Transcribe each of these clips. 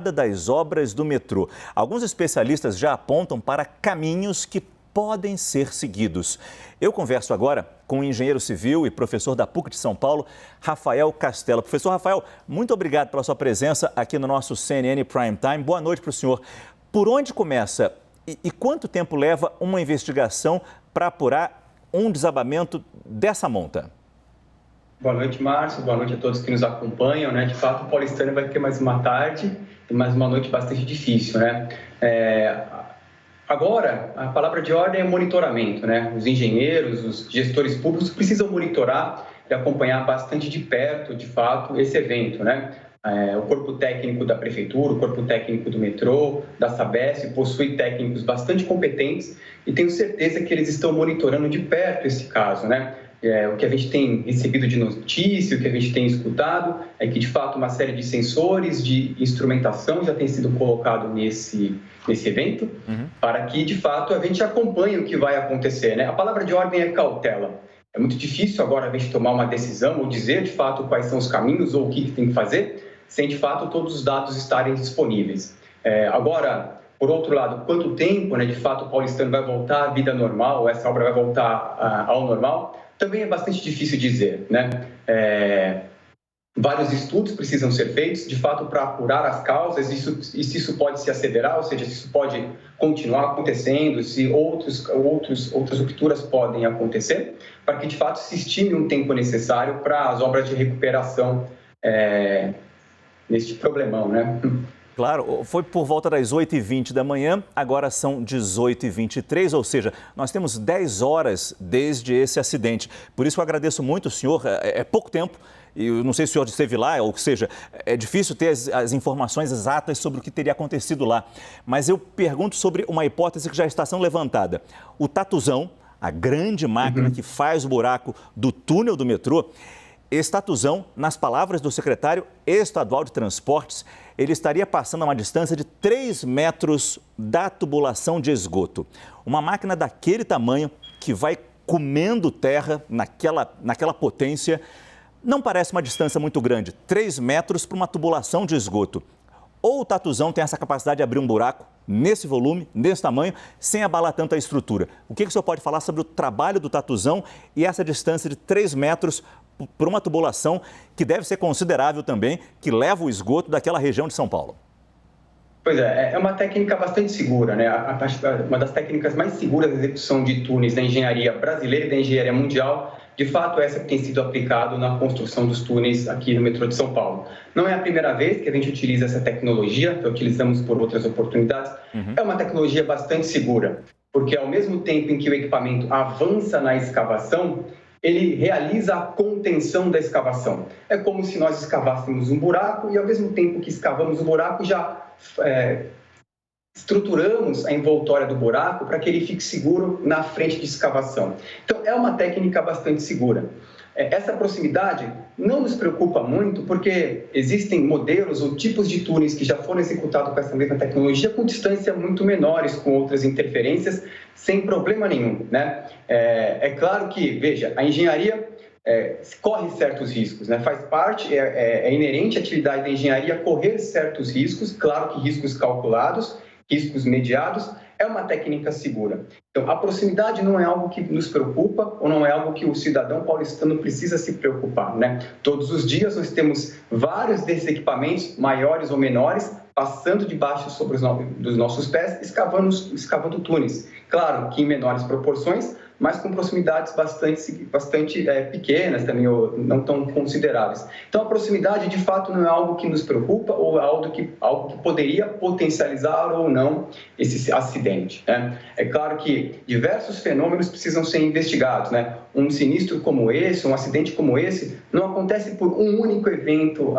das obras do metrô. Alguns especialistas já apontam para caminhos que podem ser seguidos. Eu converso agora com o engenheiro civil e professor da PUC de São Paulo, Rafael Castelo. Professor Rafael, muito obrigado pela sua presença aqui no nosso CNN Prime Time. Boa noite para o senhor. Por onde começa e quanto tempo leva uma investigação para apurar um desabamento dessa monta? Boa noite, Márcio. Boa noite a todos que nos acompanham. De fato, o paulistano vai ter mais uma tarde e mais uma noite bastante difícil. Agora, a palavra de ordem é monitoramento. Os engenheiros, os gestores públicos precisam monitorar e acompanhar bastante de perto, de fato, esse evento. O corpo técnico da prefeitura, o corpo técnico do metrô, da Sabesp, possui técnicos bastante competentes e tenho certeza que eles estão monitorando de perto esse caso. O que a gente tem recebido de notícia, o que a gente tem escutado é que, de fato, uma série de sensores, de instrumentação já tem sido colocado nesse evento, para que, de fato, a gente acompanhe o que vai acontecer. A palavra de ordem é cautela. É muito difícil agora a gente tomar uma decisão ou dizer, de fato, quais são os caminhos ou o que tem que fazer, sem, de fato, todos os dados estarem disponíveis. Agora, por outro lado, quanto tempo, de fato, o paulistano vai voltar à vida normal, essa obra vai voltar ao normal, também é bastante difícil dizer. Vários estudos precisam ser feitos, de fato, para apurar as causas e se isso pode se acelerar, ou seja, se isso pode continuar acontecendo, se outras rupturas podem acontecer, para que, de fato, se estime um tempo necessário para as obras de recuperação neste problemão. Claro, foi por volta das 8h20 da manhã, agora são 18h23, ou seja, nós temos 10 horas desde esse acidente. Por isso eu agradeço muito o senhor, é pouco tempo, e eu não sei se o senhor esteve lá, ou seja, é difícil ter as informações exatas sobre o que teria acontecido lá. Mas eu pergunto sobre uma hipótese que já está sendo levantada. O tatuzão, a grande máquina que faz o buraco do túnel do metrô, esse tatuzão, nas palavras do secretário estadual de transportes, ele estaria passando a uma distância de 3 metros da tubulação de esgoto. Uma máquina daquele tamanho que vai comendo terra naquela potência, não parece uma distância muito grande, 3 metros para uma tubulação de esgoto. Ou o tatuzão tem essa capacidade de abrir um buraco nesse volume, nesse tamanho, sem abalar tanto a estrutura. O que o senhor pode falar sobre o trabalho do tatuzão e essa distância de 3 metros por uma tubulação que deve ser considerável também, que leva o esgoto daquela região de São Paulo? Pois é uma técnica bastante segura, uma das técnicas mais seguras de execução de túneis da engenharia brasileira e da engenharia mundial. De fato, essa que tem sido aplicada na construção dos túneis aqui no metrô de São Paulo. Não é a primeira vez que a gente utiliza essa tecnologia, que utilizamos por outras oportunidades. É uma tecnologia bastante segura, porque ao mesmo tempo em que o equipamento avança na escavação, ele realiza a contenção da escavação. É como se nós escavássemos um buraco e, ao mesmo tempo que escavamos o buraco, já estruturamos a envoltória do buraco para que ele fique seguro na frente de escavação. Então, é uma técnica bastante segura. Essa proximidade não nos preocupa muito, porque existem modelos ou tipos de túneis que já foram executados com essa mesma tecnologia com distância muito menores, com outras interferências, sem problema nenhum. É claro que, veja, a engenharia corre certos riscos, faz parte, é inerente à atividade da engenharia correr certos riscos, claro que riscos calculados, riscos mediados, é uma técnica segura. Então, a proximidade não é algo que nos preocupa ou não é algo que o cidadão paulistano precisa se preocupar. Todos os dias nós temos vários desses equipamentos, maiores ou menores, passando debaixo dos nossos pés, escavando túneis. Claro que em menores proporções, mas com proximidades bastante pequenas também, ou não tão consideráveis. Então, a proximidade, de fato, não é algo que nos preocupa ou é algo que poderia potencializar ou não esse acidente. É claro que diversos fenômenos precisam ser investigados. Um sinistro como esse, um acidente como esse, não acontece por um único evento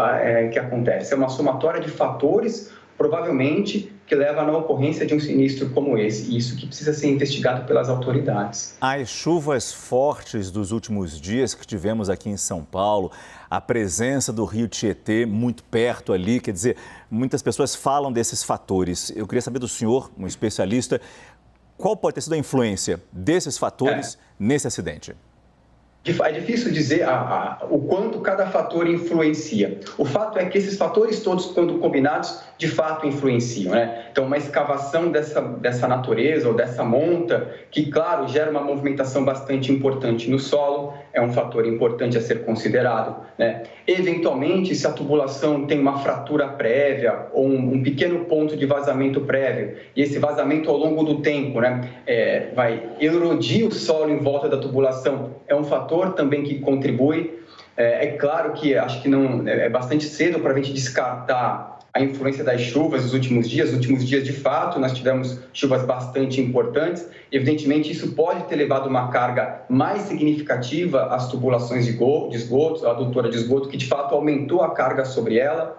que acontece. É uma somatória de fatores, provavelmente, que leva à ocorrência de um sinistro como esse. Isso que precisa ser investigado pelas autoridades. As chuvas fortes dos últimos dias que tivemos aqui em São Paulo, a presença do rio Tietê muito perto ali, quer dizer, muitas pessoas falam desses fatores. Eu queria saber do senhor, um especialista, qual pode ter sido a influência desses fatores nesse acidente? É difícil dizer o quanto cada fator influencia. O fato é que esses fatores todos, quando combinados, de fato influenciam, né? Então, uma escavação dessa natureza ou dessa monta, que, claro, gera uma movimentação bastante importante no solo, é um fator importante a ser considerado, né? Eventualmente, se a tubulação tem uma fratura prévia ou um pequeno ponto de vazamento prévio, e esse vazamento ao longo do tempo, né, vai erodir o solo em volta da tubulação, é um fator também que contribui. É claro que acho que não é bastante cedo para a gente descartar a influência das chuvas dos últimos dias. Nos últimos dias, de fato, nós tivemos chuvas bastante importantes. Evidentemente, isso pode ter levado uma carga mais significativa às tubulações de esgoto, à adutora de esgoto, que de fato aumentou a carga sobre ela.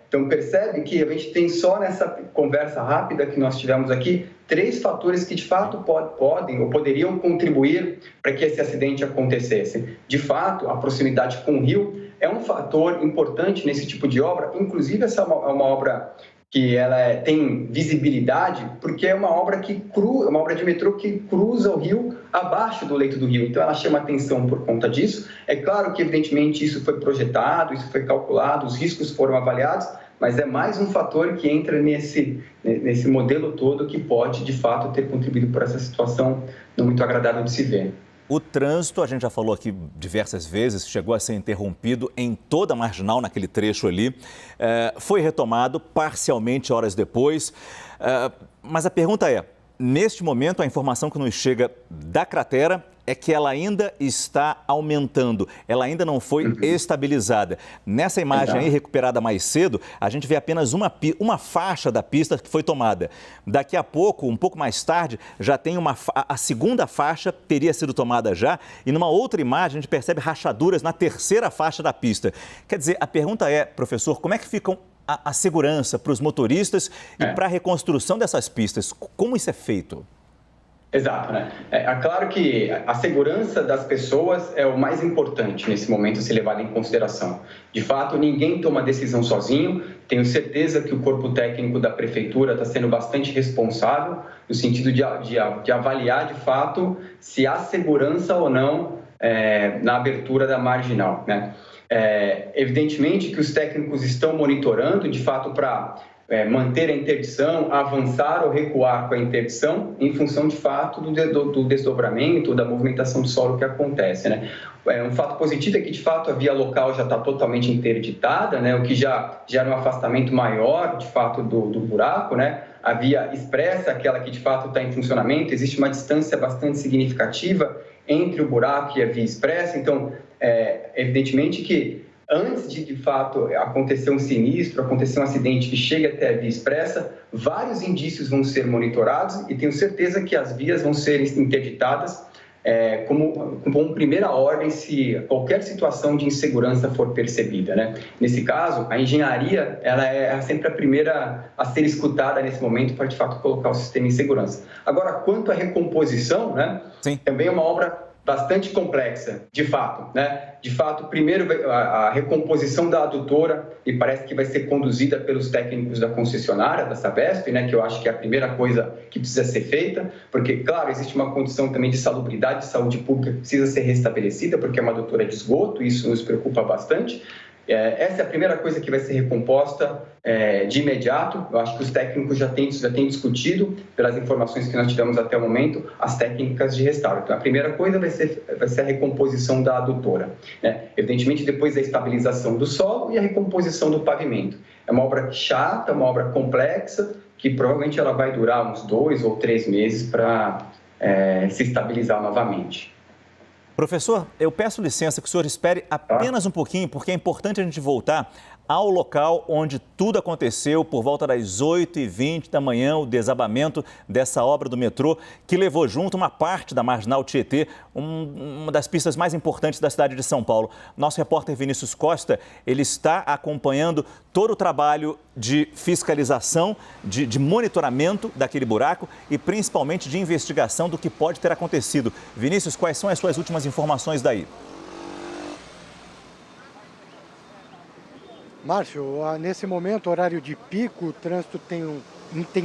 Então, percebe que a gente tem só nessa conversa rápida que nós tivemos aqui 3 fatores que de fato podem ou poderiam contribuir para que esse acidente acontecesse. De fato, a proximidade com o rio é um fator importante nesse tipo de obra. Inclusive, essa é uma obra que ela tem visibilidade, porque é uma obra uma obra de metrô que cruza o rio abaixo do leito do rio. Então, ela chama atenção por conta disso. É claro que, evidentemente, isso foi projetado, isso foi calculado, os riscos foram avaliados, mas é mais um fator que entra nesse modelo todo que pode, de fato, ter contribuído para essa situação não muito agradável de se ver. O trânsito, a gente já falou aqui diversas vezes, chegou a ser interrompido em toda a marginal, naquele trecho ali. Foi retomado parcialmente horas depois. Mas a pergunta é, neste momento, a informação que nos chega da cratera é que ela ainda está aumentando, ela ainda não foi estabilizada. Nessa imagem aí, recuperada mais cedo, a gente vê apenas uma faixa da pista que foi tomada. Daqui a pouco, um pouco mais tarde, já tem a segunda faixa teria sido tomada já, e numa outra imagem a gente percebe rachaduras na terceira faixa da pista. Quer dizer, a pergunta é, professor, como é que ficam a segurança para os motoristas e para a reconstrução dessas pistas? Como isso é feito? Exato, né? É claro que a segurança das pessoas é o mais importante nesse momento a ser levado em consideração. De fato, ninguém toma decisão sozinho. Tenho certeza que o corpo técnico da prefeitura está sendo bastante responsável no sentido de avaliar, de fato, se há segurança ou não na abertura da marginal, né? Evidentemente que os técnicos estão monitorando, de fato, para manter a interdição, avançar ou recuar com a interdição em função, de fato, do desdobramento, da movimentação do solo que acontece, né? Um fato positivo é que, de fato, a via local já está totalmente interditada, né? O que já gera um afastamento maior, de fato, do buraco, né? A via expressa, aquela que, de fato, está em funcionamento, existe uma distância bastante significativa entre o buraco e a via expressa. Então, evidentemente que antes de fato, acontecer um sinistro, acontecer um acidente que chegue até a via expressa, vários indícios vão ser monitorados e tenho certeza que as vias vão ser interditadas como primeira ordem se qualquer situação de insegurança for percebida, né? Nesse caso, a engenharia ela é sempre a primeira a ser escutada nesse momento para, de fato, colocar o sistema em segurança. Agora, quanto à recomposição, né? Sim. Também é uma obra bastante complexa, de fato, né? De fato, primeiro a recomposição da adutora, e parece que vai ser conduzida pelos técnicos da concessionária, da Sabesp, né? Que eu acho que é a primeira coisa que precisa ser feita, porque, claro, existe uma condição também de salubridade, de saúde pública que precisa ser restabelecida, porque é uma adutora de esgoto, e isso nos preocupa bastante. Essa é a primeira coisa que vai ser recomposta de imediato. Eu acho que os técnicos já têm discutido, pelas informações que nós tivemos até o momento, as técnicas de restauro. Então, a primeira coisa vai ser a recomposição da adutora, né? Evidentemente, depois a estabilização do solo e a recomposição do pavimento. É uma obra chata, uma obra complexa, que provavelmente ela vai durar uns 2 ou 3 meses para se estabilizar novamente. Professor, eu peço licença que o senhor espere apenas um pouquinho, porque é importante a gente voltar ao local onde tudo aconteceu por volta das 8h20 da manhã, o desabamento dessa obra do metrô, que levou junto uma parte da Marginal Tietê, uma das pistas mais importantes da cidade de São Paulo. Nosso repórter Vinícius Costa, ele está acompanhando todo o trabalho de fiscalização, de monitoramento daquele buraco e principalmente de investigação do que pode ter acontecido. Vinícius, quais são as suas últimas informações daí? Márcio, nesse momento, horário de pico, o trânsito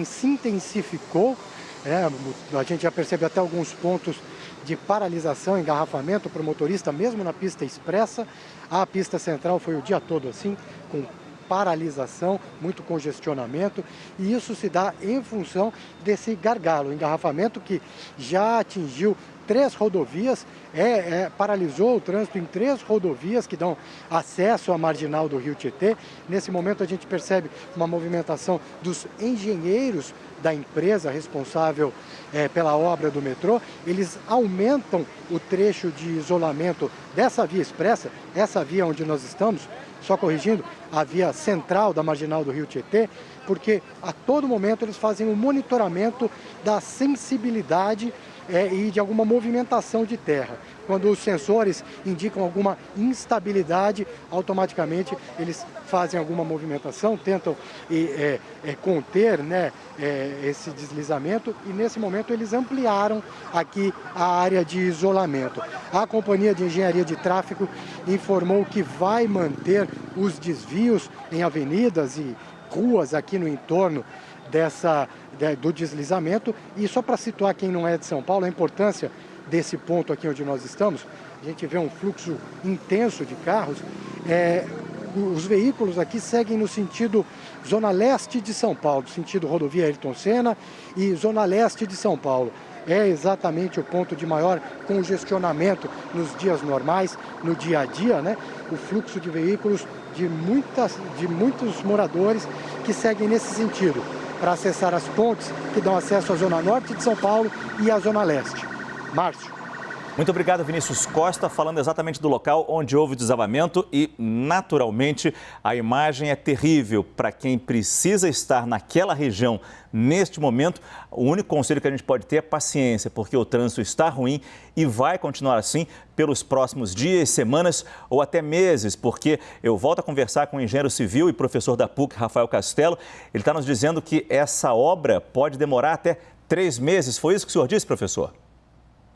se intensificou, né? A gente já percebe até alguns pontos de paralisação, engarrafamento para o motorista, mesmo na pista expressa. A pista central foi o dia todo assim, com paralisação, muito congestionamento, e isso se dá em função desse gargalo, engarrafamento que já atingiu 3 rodovias, paralisou o trânsito em 3 rodovias que dão acesso à marginal do Rio Tietê. Nesse momento a gente percebe uma movimentação dos engenheiros da empresa responsável pela obra do metrô. Eles aumentam o trecho de isolamento dessa via expressa, essa via onde nós estamos, só corrigindo, a via central da marginal do Rio Tietê, porque a todo momento eles fazem um monitoramento da sensibilidade e de alguma movimentação de terra. Quando os sensores indicam alguma instabilidade, automaticamente eles fazem alguma movimentação, tentam conter, né, esse deslizamento, e nesse momento eles ampliaram aqui a área de isolamento. A Companhia de Engenharia de Tráfego informou que vai manter os desvios em avenidas e ruas aqui no entorno do deslizamento. E só para situar quem não é de São Paulo, a importância desse ponto aqui onde nós estamos, a gente vê um fluxo intenso de carros. Os veículos aqui seguem no sentido Zona Leste de São Paulo, sentido rodovia Ayrton Senna e Zona Leste de São Paulo. É exatamente o ponto de maior congestionamento nos dias normais, no dia a dia, né? O fluxo de veículos de muitos moradores que seguem nesse sentido, para acessar as pontes que dão acesso à Zona Norte de São Paulo e à Zona Leste. Márcio. Muito obrigado, Vinícius Costa, falando exatamente do local onde houve o desabamento e, naturalmente, a imagem é terrível para quem precisa estar naquela região neste momento. O único conselho que a gente pode ter é paciência, porque o trânsito está ruim e vai continuar assim pelos próximos dias, semanas ou até meses, porque eu volto a conversar com o engenheiro civil e professor da PUC, Rafael Castelo. Ele está nos dizendo que essa obra pode demorar até 3 meses. Foi isso que o senhor disse, professor?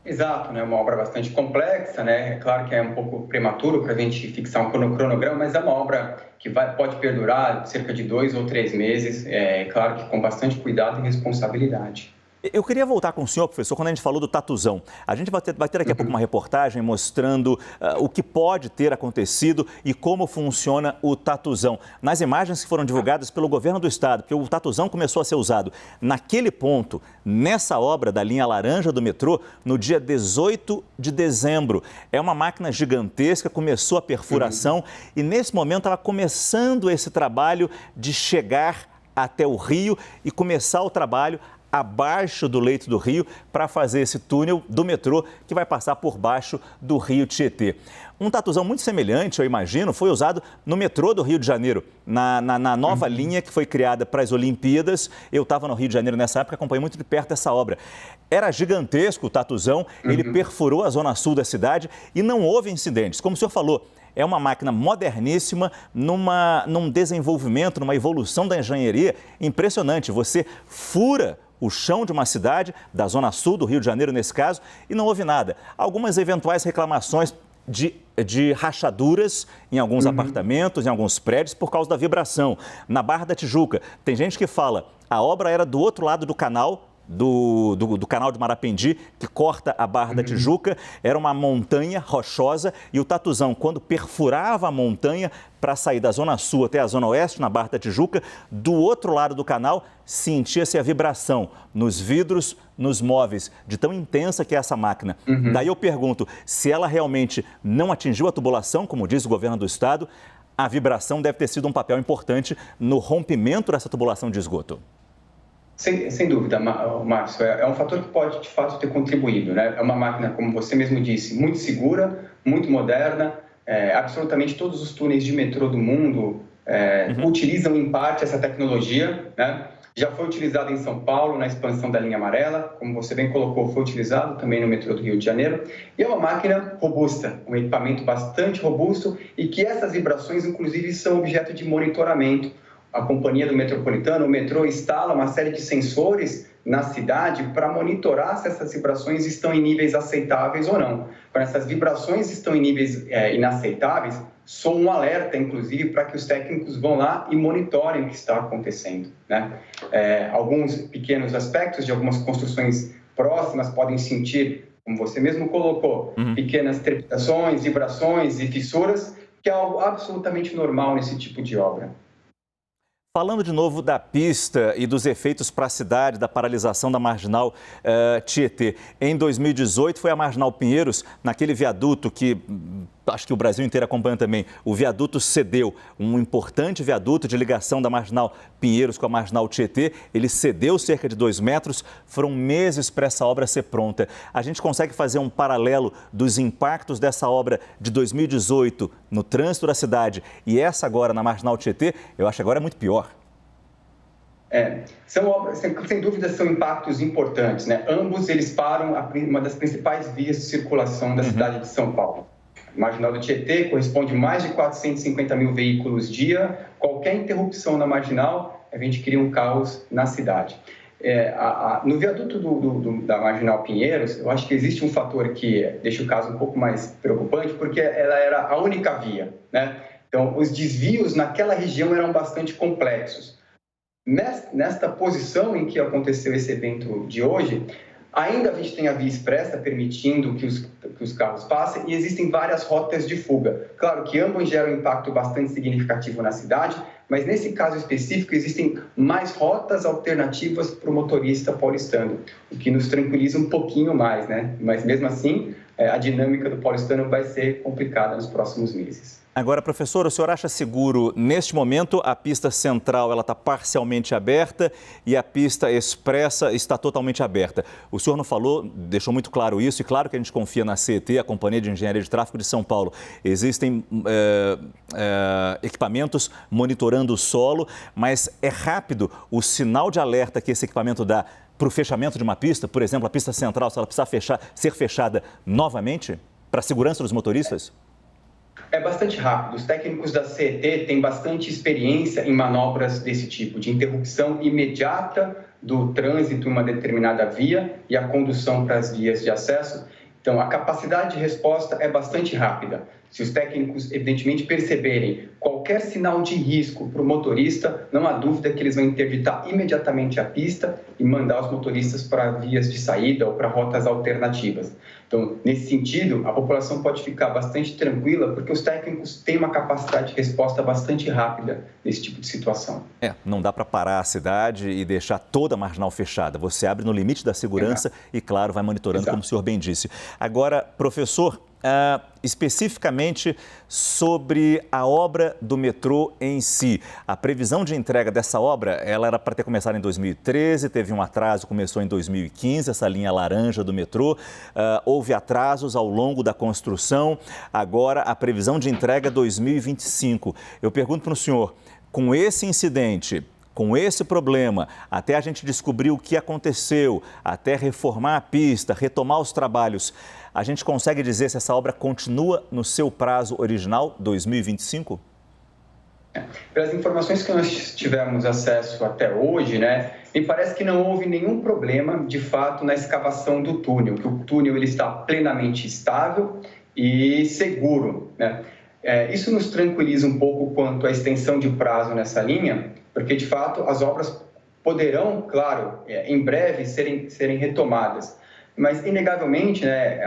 Exato, né? Uma obra bastante complexa, né? É claro que é um pouco prematuro para a gente fixar um cronograma, mas é uma obra que pode perdurar cerca de 2 ou 3 meses, claro que com bastante cuidado e responsabilidade. Eu queria voltar com o senhor, professor, quando a gente falou do tatuzão. A gente vai ter daqui a pouco uma reportagem mostrando o que pode ter acontecido e como funciona o tatuzão. Nas imagens que foram divulgadas pelo governo do estado, porque o tatuzão começou a ser usado naquele ponto, nessa obra da linha laranja do metrô, no dia 18 de dezembro. É uma máquina gigantesca, começou a perfuração e nesse momento estava começando esse trabalho de chegar até o rio e começar o trabalho abaixo do leito do rio para fazer esse túnel do metrô que vai passar por baixo do Rio Tietê. Um tatuzão muito semelhante, eu imagino, foi usado no metrô do Rio de Janeiro, na nova linha que foi criada para as Olimpíadas. Eu estava no Rio de Janeiro nessa época, acompanhei muito de perto essa obra. Era gigantesco o tatuzão, ele perfurou a zona sul da cidade e não houve incidentes. Como o senhor falou, é uma máquina moderníssima, num desenvolvimento, numa evolução da engenharia impressionante. Você fura o chão de uma cidade, da zona sul do Rio de Janeiro nesse caso, e não houve nada. Algumas eventuais reclamações de rachaduras em alguns apartamentos, em alguns prédios, por causa da vibração. Na Barra da Tijuca, tem gente que fala, a obra era do outro lado do canal, do canal de Marapendi, que corta a Barra da Tijuca, era uma montanha rochosa e o tatuzão, quando perfurava a montanha para sair da zona sul até a zona oeste, na Barra da Tijuca, do outro lado do canal, sentia-se a vibração nos vidros, nos móveis, de tão intensa que é essa máquina. Daí eu pergunto, se ela realmente não atingiu a tubulação, como diz o governo do estado, a vibração deve ter sido um papel importante no rompimento dessa tubulação de esgoto. Sem dúvida, Márcio, é um fator que pode, de fato, ter contribuído, né? É uma máquina, como você mesmo disse, muito segura, muito moderna, absolutamente todos os túneis de metrô do mundo utilizam, em parte, essa tecnologia, né? Já foi utilizada em São Paulo, na expansão da linha amarela, como você bem colocou, foi utilizado também no metrô do Rio de Janeiro, e é uma máquina robusta, um equipamento bastante robusto e que essas vibrações, inclusive, são objeto de monitoramento. A Companhia do Metropolitano, o metrô, instala uma série de sensores na cidade para monitorar se essas vibrações estão em níveis aceitáveis ou não. Quando essas vibrações estão em níveis inaceitáveis, soa um alerta, inclusive, para que os técnicos vão lá e monitorem o que está acontecendo, né? Alguns pequenos aspectos de algumas construções próximas podem sentir como você mesmo colocou, pequenas trepidações, vibrações e fissuras, que é algo absolutamente normal nesse tipo de obra. Falando de novo da pista e dos efeitos para a cidade, da paralisação da Marginal Tietê. Em 2018 foi a Marginal Pinheiros, naquele viaduto que acho que o Brasil inteiro acompanha também. O viaduto cedeu, um importante viaduto de ligação da Marginal Pinheiros com a Marginal Tietê. Ele cedeu cerca de 2 metros, foram meses para essa obra ser pronta. A gente consegue fazer um paralelo dos impactos dessa obra de 2018 no trânsito da cidade e essa agora na Marginal Tietê? Eu acho que agora é muito pior. São obras, sem dúvida, são impactos importantes, né? Ambos eles param uma das principais vias de circulação da cidade de São Paulo. A Marginal do Tietê corresponde a mais de 450 mil veículos dia. Qualquer interrupção na Marginal, a gente cria um caos na cidade. No viaduto da Marginal Pinheiros, eu acho que existe um fator que deixa o caso um pouco mais preocupante, porque ela era a única via, né? Então, os desvios naquela região eram bastante complexos. Nesta posição em que aconteceu esse evento de hoje, ainda a gente tem a via expressa permitindo que os carros passem e existem várias rotas de fuga. Claro que ambos geram um impacto bastante significativo na cidade, mas nesse caso específico existem mais rotas alternativas para o motorista paulistano, o que nos tranquiliza um pouquinho mais, né? Mas mesmo assim, a dinâmica do paulistano vai ser complicada nos próximos meses. Agora, professor, o senhor acha seguro, neste momento, a pista central ela está parcialmente aberta e a pista expressa está totalmente aberta? O senhor não falou, deixou muito claro isso, e claro que a gente confia na CET, a Companhia de Engenharia de Tráfego de São Paulo. Existem equipamentos monitorando o solo, mas é rápido o sinal de alerta que esse equipamento dá para o fechamento de uma pista? Por exemplo, a pista central, se ela precisar ser fechada novamente para a segurança dos motoristas? É bastante rápido. Os técnicos da CET têm bastante experiência em manobras desse tipo, de interrupção imediata do trânsito em uma determinada via e a condução para as vias de acesso. Então, a capacidade de resposta é bastante rápida. Se os técnicos, evidentemente, perceberem qualquer sinal de risco para o motorista, não há dúvida que eles vão interditar imediatamente a pista e mandar os motoristas para vias de saída ou para rotas alternativas. Então, nesse sentido, a população pode ficar bastante tranquila, porque os técnicos têm uma capacidade de resposta bastante rápida nesse tipo de situação. Não dá para parar a cidade e deixar toda a marginal fechada. Você abre no limite da segurança e, claro, vai monitorando, como o senhor bem disse. Agora, professor, especificamente sobre a obra do metrô em si. A previsão de entrega dessa obra, ela era para ter começado em 2013, teve um atraso, começou em 2015, essa linha laranja do metrô. Houve atrasos ao longo da construção, agora a previsão de entrega é 2025. Eu pergunto para o senhor, com esse incidente, com esse problema, até a gente descobrir o que aconteceu, até reformar a pista, retomar os trabalhos, a gente consegue dizer se essa obra continua no seu prazo original, 2025? Pelas informações que nós tivemos acesso até hoje, né, me parece que não houve nenhum problema, de fato, na escavação do túnel, que o túnel ele está plenamente estável e seguro, né? Isso nos tranquiliza um pouco quanto à extensão de prazo nessa linha, porque, de fato, as obras poderão, claro, em breve serem retomadas. Mas, inegavelmente, né,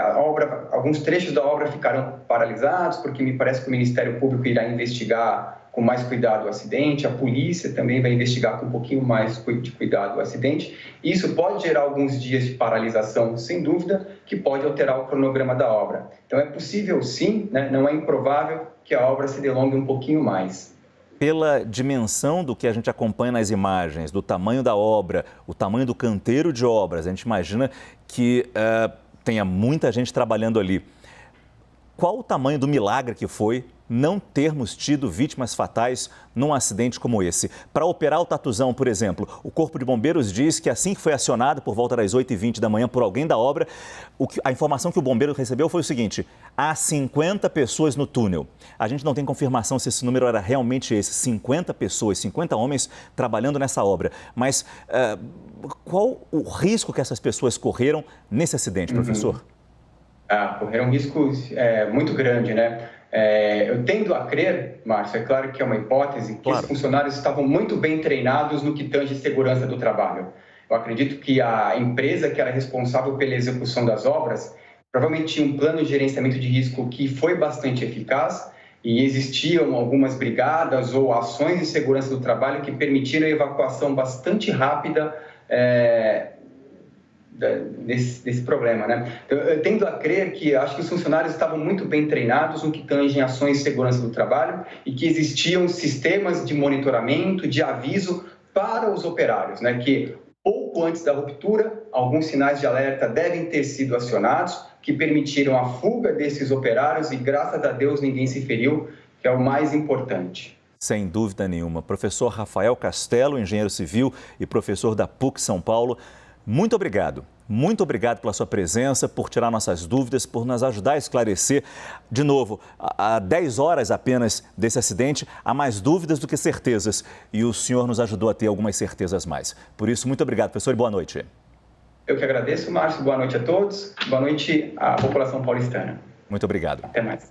alguns trechos da obra ficarão paralisados, porque me parece que o Ministério Público irá investigar com mais cuidado o acidente, a polícia também vai investigar com um pouquinho mais de cuidado o acidente. Isso pode gerar alguns dias de paralisação, sem dúvida, que pode alterar o cronograma da obra. Então, é possível, sim, né, não é improvável que a obra se delongue um pouquinho mais. Pela dimensão do que a gente acompanha nas imagens, do tamanho da obra, o tamanho do canteiro de obras, a gente imagina que tenha muita gente trabalhando ali. Qual o tamanho do milagre que foi não termos tido vítimas fatais num acidente como esse? Para operar o Tatuzão, por exemplo, o Corpo de Bombeiros diz que assim que foi acionado, por volta das 8h20 da manhã, por alguém da obra, a informação que o bombeiro recebeu foi o seguinte: há 50 pessoas no túnel. A gente não tem confirmação se esse número era realmente esse, 50 pessoas, 50 homens trabalhando nessa obra. Mas qual o risco que essas pessoas correram nesse acidente, professor? Correram um risco muito grande, né? Eu tendo a crer, Márcio, é claro que é uma hipótese, que os funcionários estavam muito bem treinados no que tange segurança do trabalho. Eu acredito que a empresa que era responsável pela execução das obras provavelmente tinha um plano de gerenciamento de risco que foi bastante eficaz e existiam algumas brigadas ou ações de segurança do trabalho que permitiram a evacuação bastante rápida desse problema, né? Eu tendo a crer que acho que os funcionários estavam muito bem treinados no que tange ações de segurança do trabalho e que existiam sistemas de monitoramento, de aviso para os operários, né? Que pouco antes da ruptura, alguns sinais de alerta devem ter sido acionados, que permitiram a fuga desses operários e, graças a Deus, ninguém se feriu, que é o mais importante. Sem dúvida nenhuma. Professor Rafael Castelo, engenheiro civil e professor da PUC São Paulo, muito obrigado. Muito obrigado pela sua presença, por tirar nossas dúvidas, por nos ajudar a esclarecer. De novo, há 10 horas apenas desse acidente, há mais dúvidas do que certezas. E o senhor nos ajudou a ter algumas certezas mais. Por isso, muito obrigado, professor, e boa noite. Eu que agradeço, Márcio. Boa noite a todos. Boa noite à população paulistana. Muito obrigado. Até mais.